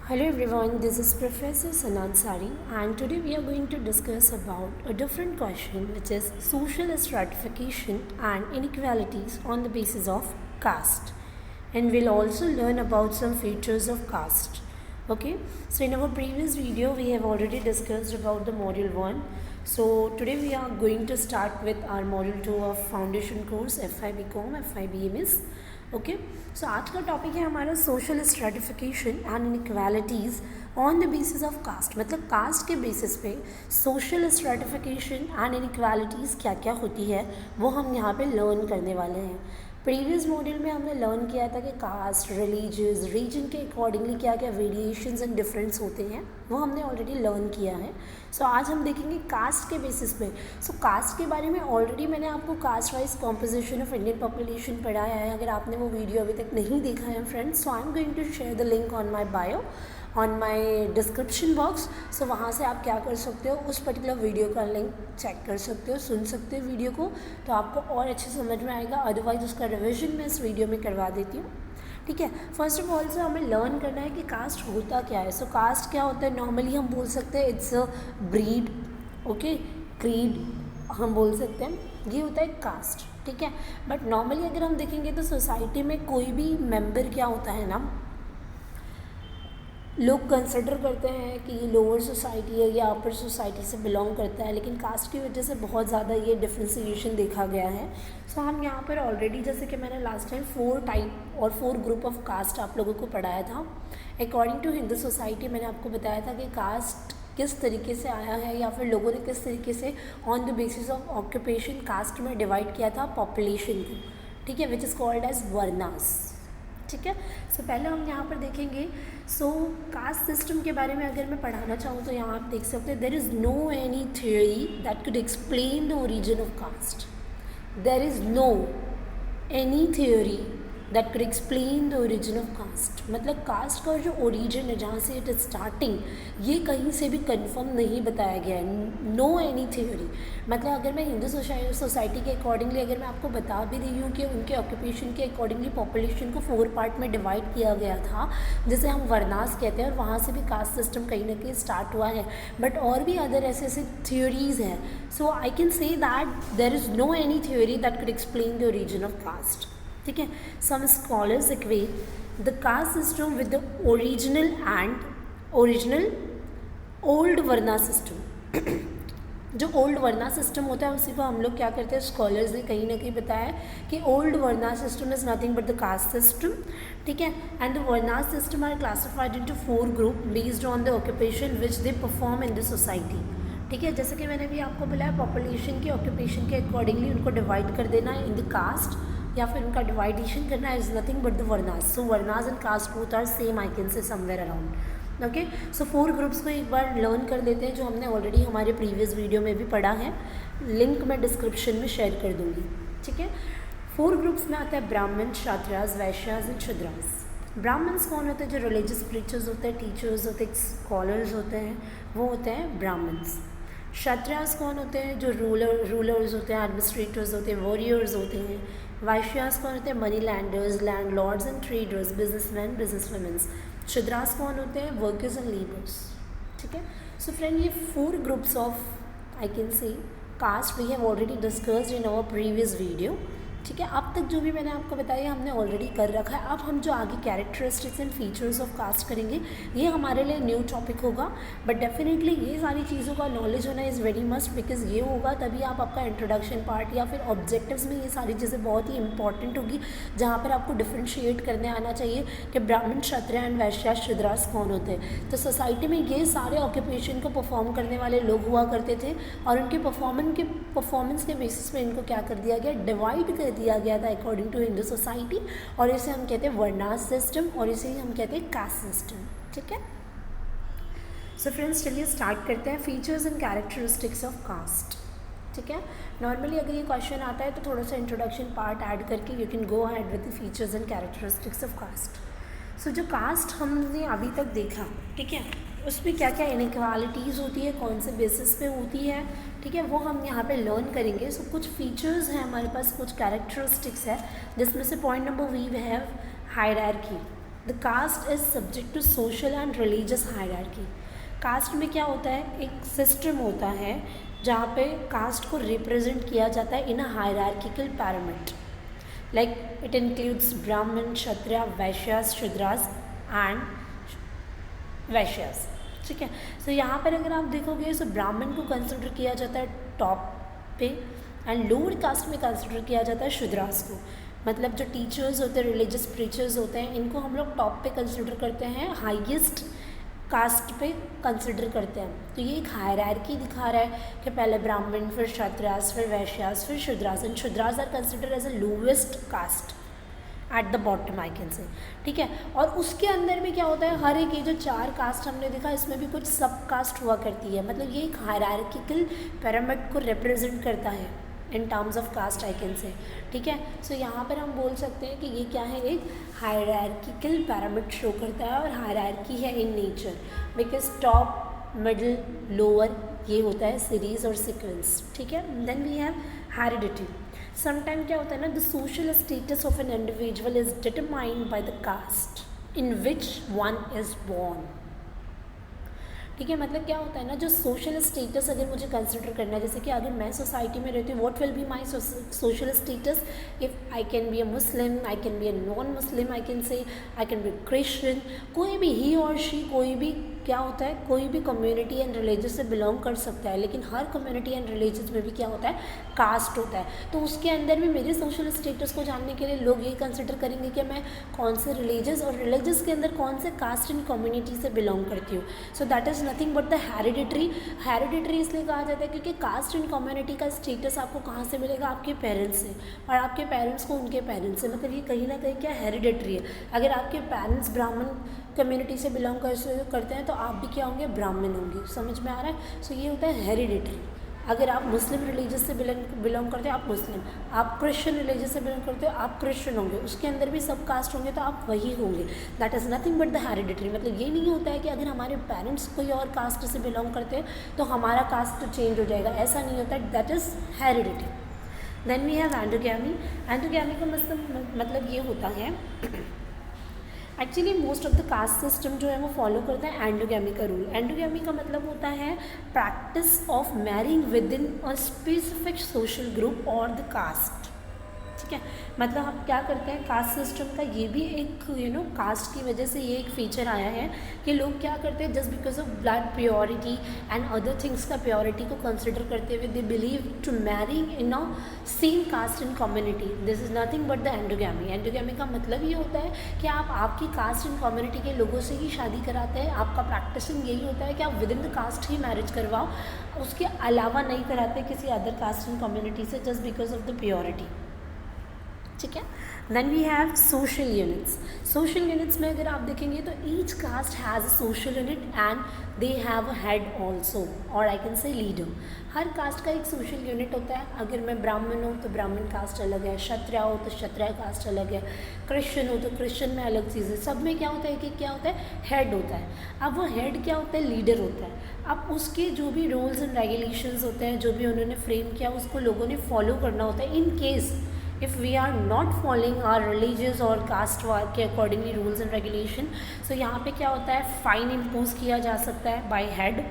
Hello everyone, this is Professor Sanat Sari and today we are going to discuss about a different question which is social stratification and inequalities on the basis of caste, and we'll also learn about some features of caste. Okay, so in our previous video we have already discussed about the module 1. So today we are going to start with our module 2 of foundation course FI BCom FI BMS. Okay so आज का topic है हमारा social stratification and inequalities on the basis of caste, मतलब caste के basis पे social stratification and inequalities क्या क्या होती है वो हम यहाँ पे लर्न करने वाले हैं। प्रीवियस मॉड्यूल में हमने लर्न किया था कि कास्ट, रिलीजियस, रीजन के अकॉर्डिंगली क्या क्या वेरिएशंस एंड डिफरेंस होते हैं वो हमने ऑलरेडी लर्न किया है। सो आज हम देखेंगे कास्ट के बेसिस पे। सो कास्ट के बारे में ऑलरेडी मैंने आपको caste wise composition of Indian population पढ़ाया है। अगर आपने वो वीडियो अभी तक नहीं देखा है friends, so I am going to share the link on my bio on my description box. So वहाँ से आप क्या कर सकते हो, उस पर्टिकुलर वीडियो का लिंक चेक कर सकते हो, सुन सकते हो वीडियो को, तो आपको और अच्छे समझ में आएगा। अदरवाइज उसका रिविजन मैं इस वीडियो में करवा देती हूँ। ठीक है, फर्स्ट ऑफ ऑल से हमें लर्न करना है कि कास्ट होता क्या है। सो कास्ट क्या होता है, नॉर्मली हम बोल सकते हैं it's a breed, okay, creed हम बोल सकते हैं, ये होता है कास्ट। ठीक है, बट नॉर्मली अगर हम देखेंगे तो सोसाइटी में कोई भी मेंबर क्या होता है ना, लोग कंसिडर करते हैं कि लोअर सोसाइटी है या अपर सोसाइटी से बिलोंग करता है, लेकिन कास्ट की वजह से बहुत ज़्यादा ये डिफ्रेंसिएशन देखा गया है। सो हम यहाँ पर ऑलरेडी, जैसे कि मैंने लास्ट टाइम 4 टाइप और 4 ग्रुप ऑफ कास्ट आप लोगों को पढ़ाया था। अकॉर्डिंग टू हिंदू सोसाइटी मैंने आपको बताया था कि कास्ट किस तरीके से आया है या फिर लोगों ने किस तरीके से on the basis of occupation caste में डिवाइड किया था पॉपुलेशन को। ठीक है, which is called as varnas. ठीक है, सो पहले हम यहाँ पर देखेंगे। सो कास्ट सिस्टम के बारे में अगर मैं पढ़ाना चाहूँ तो यहाँ आप देख सकते हैं, there is no any theory that could explain the origin of caste. There is no any theory that could explain the origin of caste, मतलब कास्ट का जो ओरिजिन है, जहाँ से इट इज स्टार्टिंग, ये कहीं से भी कंफर्म नहीं बताया गया है। नो एनी थियोरी, मतलब अगर मैं हिंदू सोसाइटी के अकॉर्डिंगली अगर मैं आपको बता भी रही हूँ कि उनके ऑक्यूपेशन के अकॉर्डिंगली पॉपुलेशन को 4 पार्ट में डिवाइड किया गया था, जिसे हम वर्नास कहते हैं, और वहाँ से भी कास्ट सिस्टम कहीं ना कहीं स्टार्ट हुआ है, बट और भी अदर ऐसे ऐसे थियोरीज़ हैं। So I can say that there is no any theory that could explain the origin of caste. ठीक है, some scholars equate the caste system with the original old varna system. जो old varna system होता है उसी को हम लोग क्या करते हैं, स्कॉलर्स ने कहीं ना कहीं बताया कि old varna system is nothing but the caste system. ठीक है, and the varna system are classified into 4 group based on the occupation which they perform in the society. ठीक है, जैसे कि मैंने भी आपको बोला, पॉपुलेशन के ऑक्यूपेशन के अकॉर्डिंगली उनको डिवाइड कर देना इन द कास्ट, या फिर उनका डिवाइडेशन करना is nothing but the varnas. So varnas and caste both are same, I can say somewhere around. Okay, so 4 groups को एक बार लर्न कर लेते हैं, जो हमने ऑलरेडी हमारे प्रीवियस वीडियो में भी पढ़ा है। लिंक मैं डिस्क्रिप्शन में शेयर कर दूँगी। ठीक है, 4 ग्रुप्स में आता है ब्राह्मण, क्षत्रियास, वैश्यास एंड शूद्रास। ब्राह्मण्स कौन होते हैं, जो रिलीजियस प्रीचर्स होते हैं, टीचर्स होते हैं, स्कॉलर्स होते हैं, वो होते हैं ब्राह्मण्स। क्षत्रियास कौन होते हैं, जो रूलर्स होते हैं, एडमिनिस्ट्रेटर्स होते हैं, वॉरियर्स होते हैं। वैश्यास कौन होते हैं, money lenders, landlords and traders, businessman, businesswomens. Shudras कौन होते हैं, वर्कर्स एंड लेबर्स। ठीक है, सो फ्रेंड, ये 4 groups of I can say caste we have already discussed in our previous video. ठीक है, अब तक जो भी मैंने आपको बताया हमने ऑलरेडी कर रखा है। अब हम जो आगे characteristics and features of caste करेंगे, ये हमारे लिए न्यू टॉपिक होगा, बट डेफिनेटली ये सारी चीज़ों का नॉलेज होना इज़ वेरी मस्ट, बिकॉज ये होगा तभी आप आपका इंट्रोडक्शन पार्ट या फिर ऑब्जेक्टिव्स में ये सारी चीज़ें बहुत ही इंपॉर्टेंट होगी, जहाँ पर आपको डिफ्रेंशिएट करने आना चाहिए कि ब्राह्मण, क्षत्रिय एंड वैश्या, शूद्रास कौन होते हैं। तो सोसाइटी में ये सारे ऑक्यूपेशन को परफॉर्म करने वाले लोग हुआ करते थे, और उनके परफॉर्मेंस के बेसिस पे इनको क्या कर दिया गया, डिवाइड कर दिया गया था अकॉर्डिंग टू हिंदू सोसाइटी, और इसे हम कहते हैं वर्नास सिस्टम, और इसे हम कहते हैं कास्ट सिस्टम। ठीक है, सो फ्रेंड्स चलिए स्टार्ट करते हैं, features and characteristics of caste. ठीक है, नॉर्मली अगर ये क्वेश्चन आता है तो थोड़ा सा इंट्रोडक्शन पार्ट ऐड करके you can go ahead with the features and characteristics of caste. So जो कास्ट हमने अभी तक देखा, ठीक है, उसमें क्या क्या इनइक्वालिटीज़ होती है, कौन से बेसिस पे होती है, ठीक है, वो हम यहाँ पे लर्न करेंगे। सो कुछ फीचर्स हैं हमारे पास, कुछ कैरेक्टरिस्टिक्स है, जिसमें से point number we have hierarchy. The caste is subject to social and religious hierarchy. Caste में क्या होता है, एक सिस्टम होता है जहाँ पे कास्ट को रिप्रेजेंट किया जाता है in a hierarchical pyramid, like it includes Brahmin, Kshatriya, वैश्यास, Shudras and वैश्यास। ठीक है, सो यहाँ पर अगर आप देखोगे तो ब्राह्मण को कंसिडर किया जाता है टॉप पे एंड लोअर कास्ट में कंसिडर किया जाता है शूद्रास को। मतलब जो टीचर्स होते हैं, रिलीजियस प्रीचर्स होते हैं, इनको हम लोग टॉप पे कंसिडर करते हैं, हाईएस्ट कास्ट पे कंसिडर करते हैं। तो ये एक हायरार्की दिखा रहा है कि पहले ब्राह्मण, फिर क्षत्रियास, फिर वैश्यास, फिर Shudras, and Shudras are consider as a lowest caste at the bottom I can say. ठीक है, और उसके अंदर भी क्या होता है, हर एक ये जो 4 कास्ट हमने देखा इसमें भी कुछ सब कास्ट हुआ करती है। मतलब ये एक हायरार्किकल पिरामिड को रिप्रेजेंट करता है in terms of caste I can say. ठीक है, सो यहाँ पर हम बोल सकते हैं कि ये क्या है, एक हायरार्किकल पिरामिड शो करता है और हायरार्की है in nature, because top, middle, lower ये होता है सीरीज और सीक्वेंस। ठीक है, then we have heredity. Sometime क्या होता है ना, the social status of an individual is determined by the caste in which one is born. ठीक है, मतलब क्या होता है ना, जो सोशल स्टेटस अगर मुझे कंसिडर करना है, जैसे कि अगर मैं सोसाइटी में रहती हूँ, what will be my social status, if I can be a Muslim, I can be a non Muslim, I can से आई कैन बी क्रिश्चियन, कोई भी ही और शी, कोई भी क्या होता है, कोई भी कम्युनिटी एंड रिलीजियस से बिलोंग कर सकता है। लेकिन हर कम्युनिटी एंड रिलीजियस में भी क्या होता है, कास्ट होता है। तो उसके अंदर भी मेरे सोशल स्टेटस को जानने के लिए लोग ये कंसिडर करेंगे कि मैं कौन से रिलीजियस और रिलीजियस के अंदर कौन से कास्ट एंड कम्युनिटी से बिलोंग करती हूँ। So that is nothing but the hereditary. Hereditary इसलिए कहा जाता है क्योंकि कास्ट एंड कम्युनिटी का स्टेटस आपको कहाँ से मिलेगा, आपके पेरेंट्स से, और आपके पेरेंट्स को उनके पेरेंट्स से। मतलब ये कहीं ना कहीं क्या हेरिडिटरी है। अगर आपके पेरेंट्स ब्राह्मण कम्युनिटी से बिलोंग करते हैं तो आप भी क्या होंगे, ब्राह्मण होंगे। समझ में आ रहा है? सो ये होता है हेरिडिटरी। अगर आप मुस्लिम रिलीजियस से बिलोंग करते हो आप मुस्लिम, आप क्रिश्चियन रिलीजियस से बिलोंग करते हो आप क्रिश्चियन होंगे, उसके अंदर भी सब कास्ट होंगे तो आप वही होंगे। That is nothing but the hereditary. मतलब ये नहीं होता है कि अगर हमारे पेरेंट्स कोई और कास्ट से बिलोंग करते हैं तो हमारा कास्ट चेंज हो जाएगा, ऐसा नहीं होता। That is hereditary. Then we have endogamy. Endogamy का मतलब ये होता है, actually most of the caste system जो है वो फॉलो करता है एंडोगैमी का रूल। एंडोगैमी का मतलब होता है practice of marrying with in a specific social group और द कास्ट। ठीक है, मतलब हम क्या करते हैं, कास्ट सिस्टम का ये भी एक कास्ट की वजह से ये एक फीचर आया है कि लोग क्या करते हैं, just because of blood purity and other things का प्योरिटी को कंसिडर करते हुए they believe to marrying in a same caste and community. This is nothing but the endogamy. Endogamy का मतलब ये होता है कि आप आपकी कास्ट एंड कम्युनिटी के लोगों से ही शादी कराते हैं। आपका प्रैक्टिसिंग यही होता है कि आप विद इन द कास्ट ही मैरिज करवाओ, उसके अलावा नहीं कराते किसी अदर कास्ट एंड कम्युनिटी से, just because of the purity. ठीक है, then we have social units. Social units में अगर आप देखेंगे तो each caste has a social unit and they have a head also, और आई कैन से लीडर। हर कास्ट का एक सोशल यूनिट होता है। अगर मैं ब्राह्मण हूँ तो ब्राह्मण कास्ट अलग है, क्षत्रिय हो तो क्षत्रिय कास्ट अलग है, क्रिश्चियन हो तो क्रिश्चियन में अलग चीज़ है। सब में क्या होता है कि क्या होता है, हेड होता है। अब वो हेड क्या होता है, लीडर होता है। अब उसके जो भी रूल्स एंड रेगुलेशंस होते हैं, जो भी उन्होंने फ्रेम किया, उसको लोगों ने फॉलो करना होता है। In case if we are not following our religious और caste के accordingly rules and regulation, so यहाँ पे क्या होता है, फाइन इम्पोज किया जा सकता है बाय हेड।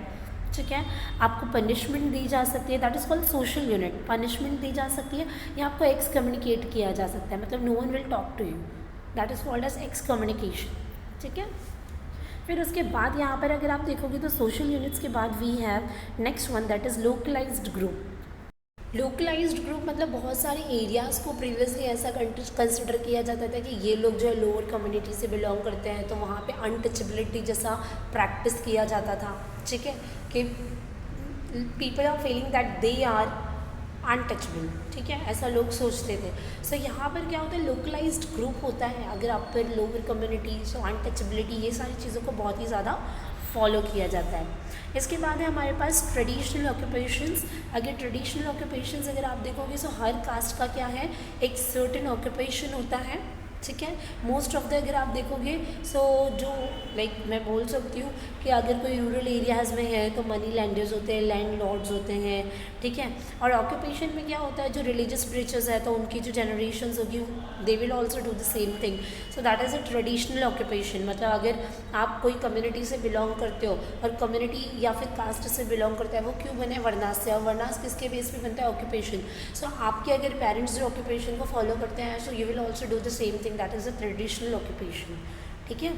ठीक है, आपको पनिशमेंट दी जा सकती है, that is called social unit. Punishment दी जा सकती है या आपको एक्स कम्युनिकेट किया जा सकता है, मतलब no one will talk to you, that is called as excommunication. ठीक है, फिर उसके बाद यहाँ पर अगर आप देखोगे तो सोशल यूनिट्स के बाद we have next one, that is localized group. Localized group मतलब बहुत सारे एरियाज़ को प्रीवियसली ऐसा कंसिडर किया जाता था कि ये लोग जो है लोअर कम्युनिटी से बिलोंग करते हैं, तो वहाँ पे अनटचेबिलिटी जैसा प्रैक्टिस किया जाता था। ठीक है, कि people are feeling that they are untouchable. ठीक है, ऐसा लोग सोचते थे। सो यहाँ पर क्या होता है, लोकलाइज्ड ग्रुप होता है। अगर आप पर लोअर कम्युनिटी, सो अनटचेबिलिटी, ये सारी चीज़ों को बहुत ही ज़्यादा फॉलो किया जाता है। इसके बाद है हमारे पास ट्रेडिशनल ऑक्यूपेशंस। अगर ट्रेडिशनल ऑक्यूपेशंस अगर आप देखोगे तो हर कास्ट का क्या है, एक सर्टेन ऑक्यूपेशन होता है। ठीक है। मोस्ट ऑफ द अगर आप देखोगे सो जो लाइक मैं बोल सकती हूँ कि अगर कोई रूरल एरियाज़ में है तो मनी लैंडर्स होते हैं, लैंड लॉर्ड्स होते हैं, ठीक है। और ऑक्यूपेशन में क्या होता है, जो रिलीजियस प्रीचर्स है तो उनकी जो जनरेशन्स होगी they will also do the same thing. So that is a traditional occupation. मतलब अगर आप कोई कम्युनिटी से बिलोंग करते हो और कम्युनिटी या फिर कास्ट से बिलोंग करता है, वो क्यों बने, वर्नास से। और वर्नास किसके बेस पे बनता है, ऑक्यूपेशन। सो आपके अगर पेरेंट्स जो ऑक्यूपेशन को फॉलो करते हैं so you will also do the same thing, that is a traditional occupation, ठीक है।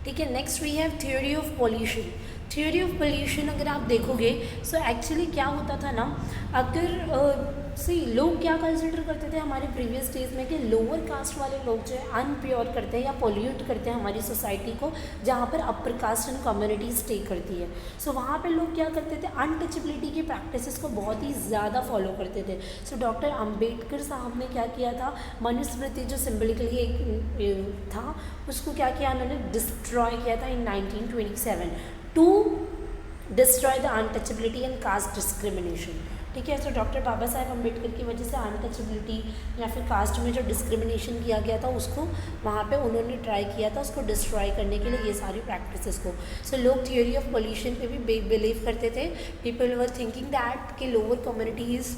ठीक है, next we have theory of pollution. Theory of pollution अगर आप देखोगे सो एक्चुअली क्या होता था ना, अगर सी लोग क्या कंसिडर करते थे हमारे प्रीवियस डेज में कि लोअर कास्ट वाले लोग जो है अनप्योर करते हैं या पोल्यूट करते हैं हमारी सोसाइटी को, जहाँ पर upper caste and community stay करती है। सो वहाँ पर लोग क्या करते थे, अनटचेबिलिटी की प्रैक्टिसेस को बहुत ही ज़्यादा फॉलो करते थे। सो डॉक्टर अम्बेडकर साहब ने क्या किया था, मनुस्मृति जो सिम्बलिकली एक था उसको क्या किया, उन्होंने डिस्ट्रॉय किया था in 1927 to destroy the untouchability and caste discrimination, ठीक है। तो डॉक्टर बाबा साहेब अम्बेडकर की वजह से अनटचेबिलिटी या फिर कास्ट में जो डिस्क्रिमिनेशन किया गया था उसको वहाँ पे उन्होंने ट्राई किया था उसको डिस्ट्रॉय करने के लिए, ये सारी प्रैक्टिसेस को। सो लोग थ्योरी ऑफ पॉल्यूशन पे भी बिलीव करते थे। पीपल वर थिंकिंग दैट कि lower community is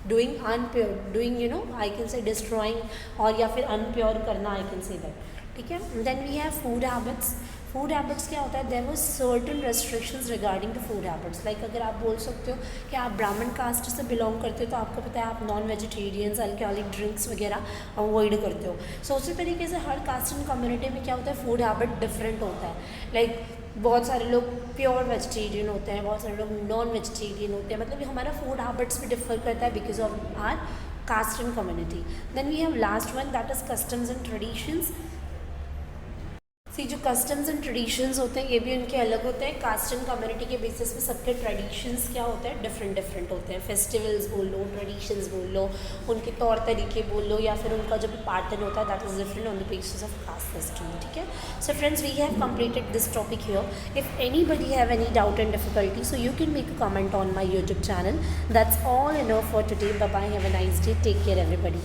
doing unpure, doing you know I can से डिस्ट्रॉइंग और या फिर अनप्योर करना, आई कैन से दैट, ठीक है। Then we have food habits. Food habits क्या होता है, there was certain restrictions regarding the food habits. Like अगर आप बोल सकते हो कि आप ब्राह्मण कास्ट से बिलोंग करते हो तो आपको पता है आप नॉन वेजिटेरियंस, अल्कोहलिक ड्रिंक्स वगैरह अवॉइड करते हो। सो उसी तरीके से हर कास्ट एंड कम्युनिटी में क्या होता है, फूड हैबिट डिफरेंट होता है। लाइक बहुत सारे लोग प्योर वेजिटेरियन होते हैं, बहुत सारे लोग नॉन वेजिटेरियन होते हैं, मतलब हमारा फूड हैबिट्स भी डिफर करता है because of our caste and community. Then we have last one that is customs and traditions. See जो कस्टम्स एंड ट्रेडिशंस होते हैं ये भी उनके अलग होते हैं। कास्ट एंड कम्युनिटी के बेसिस पे सबके ट्रेडिशंस क्या होते हैं, डिफरेंट डिफरेंट होते हैं। फेस्टिवल्स बोल लो, ट्रेडिशंस बोल लो, उनके तौर तरीके बोल लो, या फिर उनका जो भी पैटर्न होता है that is different on the basis of caste system, ठीक है। So friends we have completed this topic here. If anybody have any doubt and difficulty so you can make a comment on my YouTube channel. That's all enough for today. Bye bye, have a nice day, take care everybody.